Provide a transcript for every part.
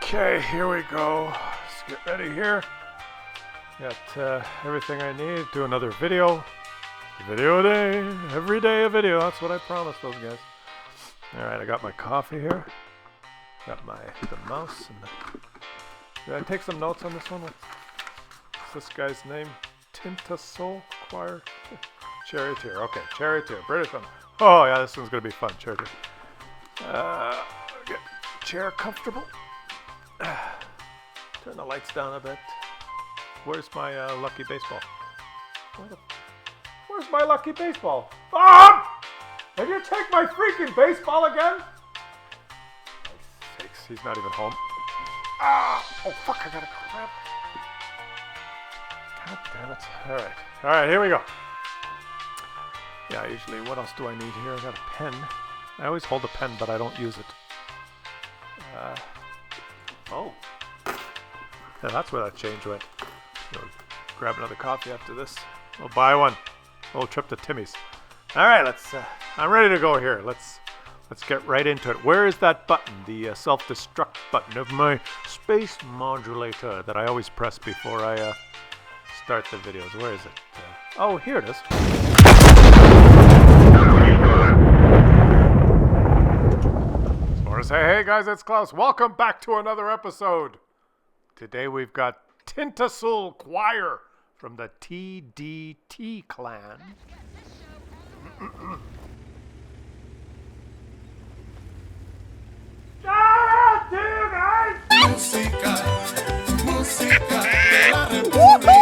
Okay, here we go. Let's get ready here. Got everything I need. Do another video. Video a day. Every day a video. That's what I promised those guys. Alright, I got my coffee here. Got the mouse. Did I take some notes on this one? What's this guy's name? Tintasol Choir? Charioteer. Okay, Charioteer. British one. Oh yeah, this one's going to be fun. Charioteer. Get chair comfortable. Turn the lights down a bit. Where's my lucky baseball? Where's my lucky baseball? Ah! Did you take my freaking baseball again? For sakes, he's not even home. Ah! Oh fuck! I got a crap. God damn it! All right, here we go. Yeah, usually, what else do I need here? I got a pen. I always hold a pen, but I don't use it. Oh. Yeah, that's where that change went. Grab another coffee after this. I'll buy one. A little trip to Timmy's. All right, I'm ready to go here. Let's get right into it. Where is that button? The self-destruct button of my space modulator that I always press before I start the videos. Where is it? Oh, here it is. Just want to say, hey guys, it's Klaus. Welcome back to another episode. Today we've got Tintasol Choir from the TDT clan. Ah, dude, guys! Música, música de la República.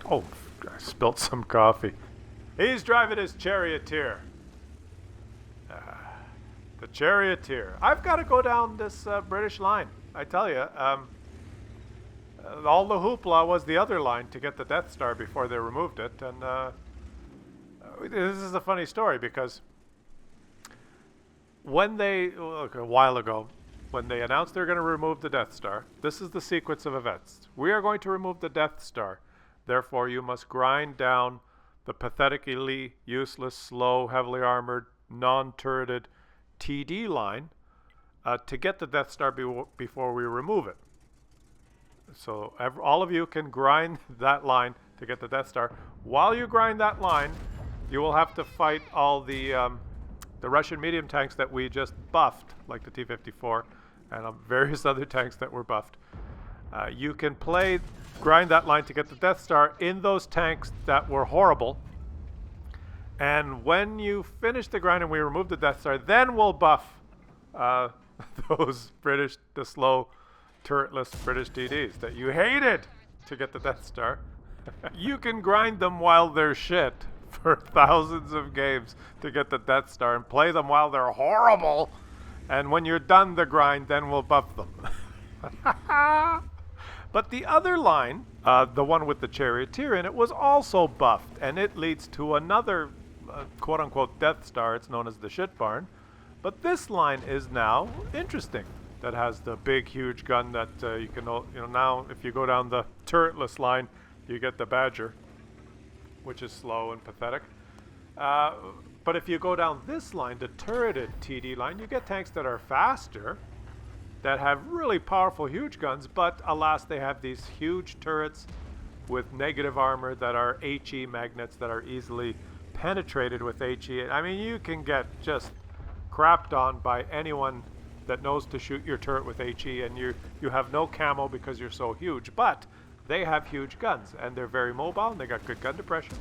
Oh, I spilled some coffee. He's driving his charioteer. The charioteer. I've got to go down this British line. I tell you, all the hoopla was the other line to get the Death Star before they removed it. And this is a funny story because when a while ago, when they announced they're going to remove the Death Star, this is the sequence of events. We are going to remove the Death Star. Therefore, you must grind down the pathetically useless, slow, heavily armored, non-turreted TD line to get the Death Star before we remove it. So all of you can grind that line to get the Death Star. While you grind that line, you will have to fight all the Russian medium tanks that we just buffed, like the T-54, and various other tanks that were buffed. You can grind that line to get the Death Star in those tanks that were horrible. And when you finish the grind and we remove the Death Star, then we'll buff those the slow, turretless British TDs that you hated to get the Death Star. You can grind them while they're shit for thousands of games to get the Death Star and play them while they're horrible. And when you're done the grind, then we'll buff them. But the other line, the one with the charioteer in it, was also buffed, and it leads to another quote-unquote Death Star. It's known as the shit barn. But this line is now interesting. That has the big, huge gun that you can, now if you go down the turretless line, you get the Badger, which is slow and pathetic. But if you go down this line, the turreted TD line, you get tanks that are faster, that have really powerful, huge guns, but alas, they have these huge turrets with negative armor that are HE magnets that are easily penetrated with HE. I mean, you can get just crapped on by anyone that knows to shoot your turret with HE, and you have no camo because you're so huge. But they have huge guns, and they're very mobile, and they got good gun depression.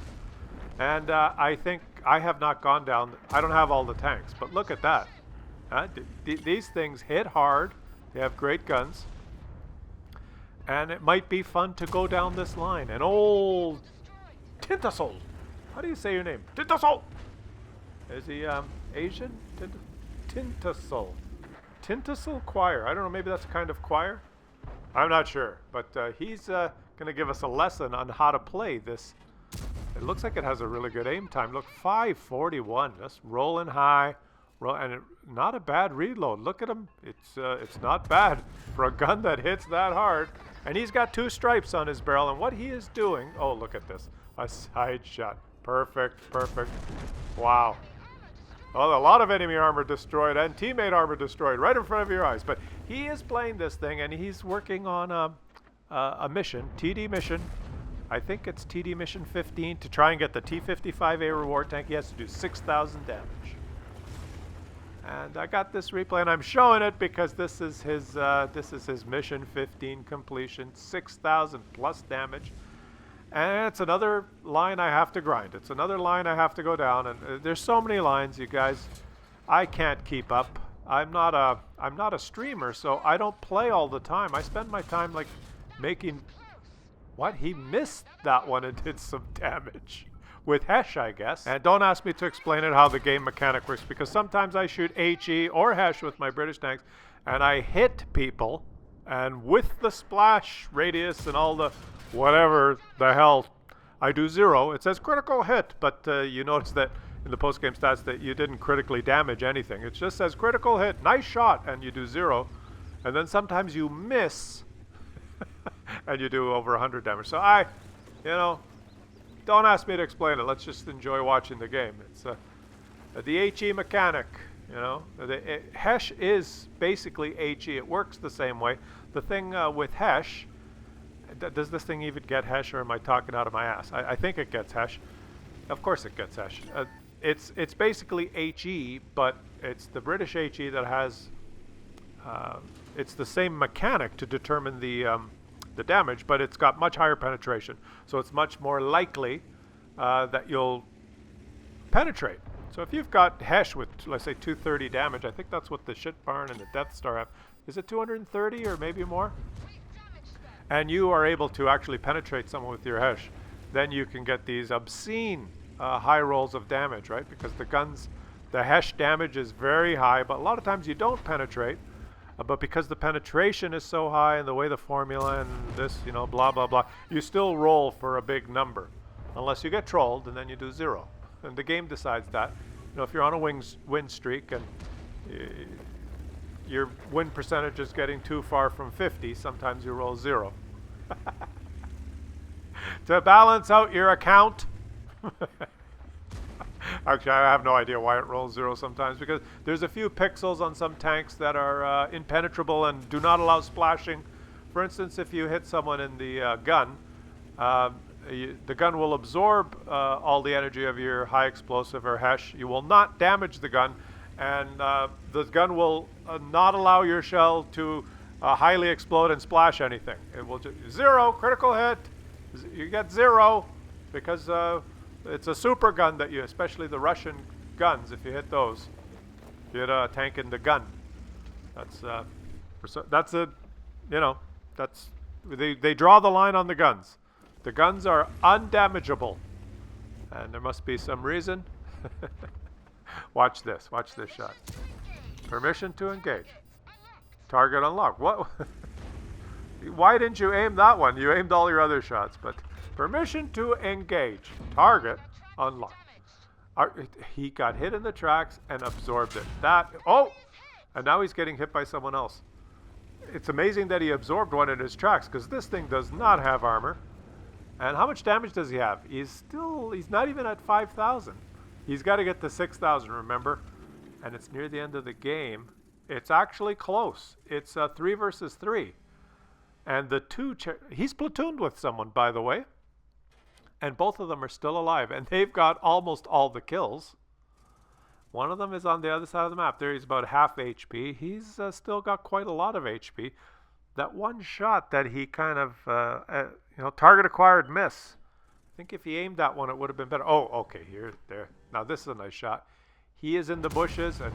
And I think I have not gone down. I don't have all the tanks, but look at that. These things hit hard. They have great guns. And it might be fun to go down this line. And old Tintasol. How do you say your name? Tintasol! Is he Asian? Tintasol. Tintasol Choir. I don't know, maybe that's a kind of choir? I'm not sure. But he's going to give us a lesson on how to play this. It looks like it has a really good aim time. Look, 541. Just rolling high, And not a bad reload. Look at him. It's not bad for a gun that hits that hard. And he's got 2 stripes on his barrel. And what he is doing... Oh, look at this. A side shot. Perfect. Perfect. Wow. Oh, a lot of enemy armor destroyed and teammate armor destroyed right in front of your eyes. But he is playing this thing, and he's working on a mission, TD mission. I think it's TD mission 15 to try and get the T-55A reward tank. He has to do 6,000 damage. And I got this replay, and I'm showing it because this is his mission 15 completion, 6,000 plus damage. And it's another line I have to grind. It's another line I have to go down. And there's so many lines, you guys. I can't keep up. I'm not a streamer, so I don't play all the time. I spend my time like making... What? He missed that one and did some damage. With Hesh, I guess. And don't ask me to explain it how the game mechanic works, because sometimes I shoot HE or Hesh with my British tanks, and I hit people, and with the splash radius and all the... whatever the hell, I do 0. It says critical hit, but you notice that in the post-game stats that you didn't critically damage anything. It just says critical hit, nice shot, and you do 0. And then sometimes you miss, and you do over 100 damage. So don't ask me to explain it. Let's just enjoy watching the game. It's the HE mechanic, Hesh is basically HE. It works the same way. The thing with Hesh... Does this thing even get Hesh, or am I talking out of my ass? I think it gets Hesh. Of course it gets Hesh. It's basically HE, but it's the British HE that has... it's the same mechanic to determine the damage, but it's got much higher penetration. So it's much more likely that you'll penetrate. So if you've got Hesh with, let's say, 230 damage, I think that's what the Shit Barn and the Death Star have. Is it 230 or maybe more? And you are able to actually penetrate someone with your Hesh, then you can get these obscene high rolls of damage, right? Because the Hesh damage is very high, but a lot of times you don't penetrate. But because the penetration is so high and the way the formula and this, blah, blah, blah, you still roll for a big number. Unless you get trolled, and then you do 0. And the game decides that. If you're on a win streak and... your win percentage is getting too far from 50, sometimes you roll 0. To balance out your account. Actually, I have no idea why it rolls 0 sometimes, because there's a few pixels on some tanks that are impenetrable and do not allow splashing. For instance, if you hit someone in the gun, the gun will absorb all the energy of your high explosive or Hesh. You will not damage the gun, and the gun will not allow your shell to highly explode and splash anything. It will just 0 critical hit. You get 0 because it's a super gun that especially the Russian guns, if you hit those, you hit a tank in the gun. They draw the line on the guns. The guns are undamageable, and there must be some reason. Watch this shot. Permission to engage. Target unlocked. What? Why didn't you aim that one? You aimed all your other shots, but permission to engage. Target unlocked. He got hit in the tracks and absorbed it. And now he's getting hit by someone else. It's amazing that he absorbed one in his tracks, because this thing does not have armor. And how much damage does he have? He's not even at 5,000. He's got to get to 6,000, remember? And it's near the end of the game. It's actually close. It's 3 versus 3. And he's platooned with someone, by the way. And both of them are still alive. And they've got almost all the kills. One of them is on the other side of the map. There he's about half HP. He's still got quite a lot of HP. That one shot that he kind of, target acquired miss. I think if he aimed that one, it would have been better. Oh, okay, there. Now this is a nice shot. He is in the bushes, and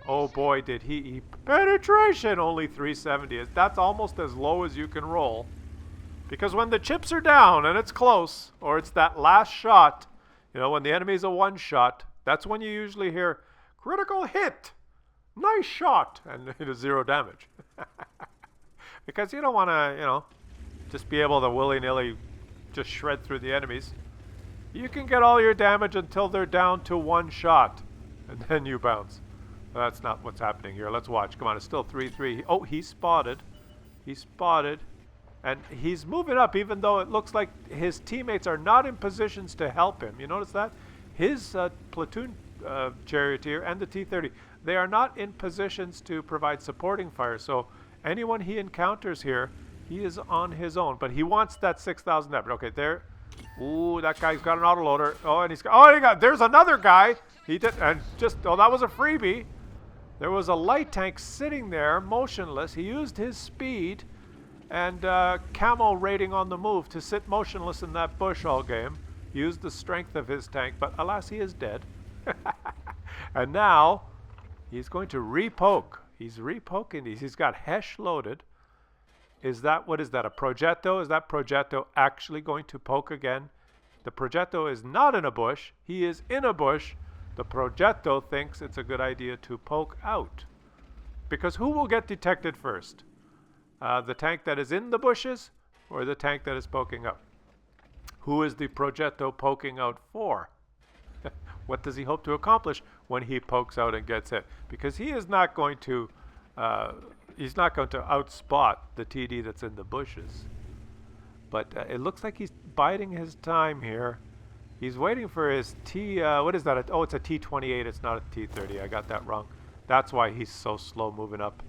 oh boy, did he penetration, only 370. That's almost as low as you can roll. Because when the chips are down and it's close, or it's that last shot, when the enemy's a one shot, that's when you usually hear critical hit, nice shot, and it is 0 damage. Because you don't want to, just be able to willy-nilly just shred through the enemies. You can get all your damage until they're down to 1 shot, and then you bounce. That's not what's happening here. Let's watch. Come on, it's still 3-3. Oh, he's spotted. He's spotted. And he's moving up even though it looks like his teammates are not in positions to help him. You notice that? His platoon charioteer and the T-30, they are not in positions to provide supporting fire. So anyone he encounters here, he is on his own. But he wants that 6,000 effort. Okay, there. Ooh, that guy's got an autoloader. Oh, and there's another guy. He did, and that was a freebie. There was a light tank sitting there, motionless. He used his speed and camo rating on the move to sit motionless in that bush all game. Used the strength of his tank, but alas, he is dead. And now he's going to repoke. He's repoking these. He's got Hesh loaded. What is that, a Progetto? Is that Progetto actually going to poke again? The Progetto is not in a bush. He is in a bush. The Progetto thinks it's a good idea to poke out. Because who will get detected first? The tank that is in the bushes or the tank that is poking up? Who is the Progetto poking out for? What does he hope to accomplish when he pokes out and gets hit? Because he is not going to outspot the TD that's in the bushes. But it looks like he's biding his time here. He's waiting for his what is that? Oh, it's a T-28. It's not a T-30. I got that wrong. That's why he's so slow moving up.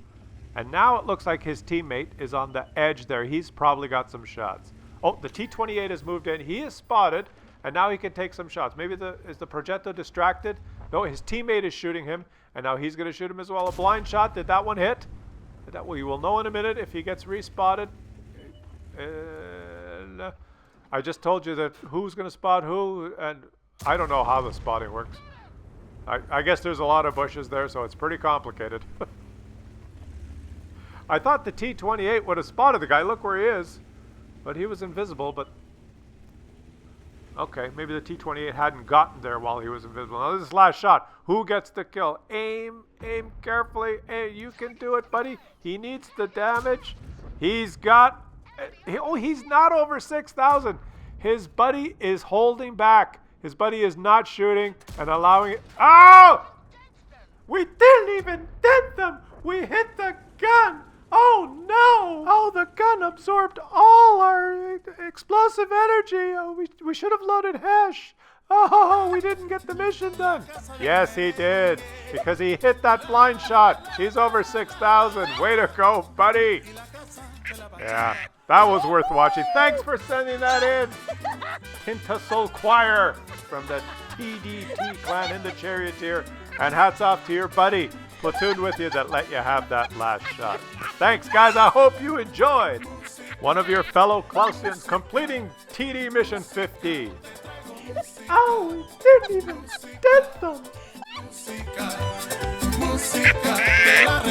And now it looks like his teammate is on the edge there. He's probably got some shots. Oh, the T-28 has moved in. He is spotted, and now he can take some shots. Maybe is the Progetto distracted? No, his teammate is shooting him, and now he's going to shoot him as well. A blind shot. Did that one hit? We will know in a minute if he gets respotted. I just told you that who's going to spot who, and I don't know how the spotting works. I guess there's a lot of bushes there, so it's pretty complicated. I thought the T-28 would have spotted the guy. Look where he is. But he was invisible, but... Okay, maybe the T-28 hadn't gotten there while he was invisible. Now this is last shot. Who gets the kill? Aim carefully. Hey, you can do it, buddy. He needs the damage. He's got... he's not over 6,000. His buddy is holding back. His buddy is not shooting and allowing it. Oh! We didn't even dent them. We hit the gun. Oh no! Oh, the gun absorbed all our explosive energy. Oh, we should have loaded Hesh. Oh, we didn't get the mission done. Yes, he did, because he hit that blind shot. He's over 6,000. Way to go, buddy. Yeah, that was worth watching. Thanks for sending that in. Tintasol Choir from the TDT clan in the Charioteer. And hats off to your buddy, platooned with you, that let you have that last shot. Thanks, guys. I hope you enjoyed. One of your fellow Clausians completing TD Mission 50. Oh, we didn't even dent them. Música, música de la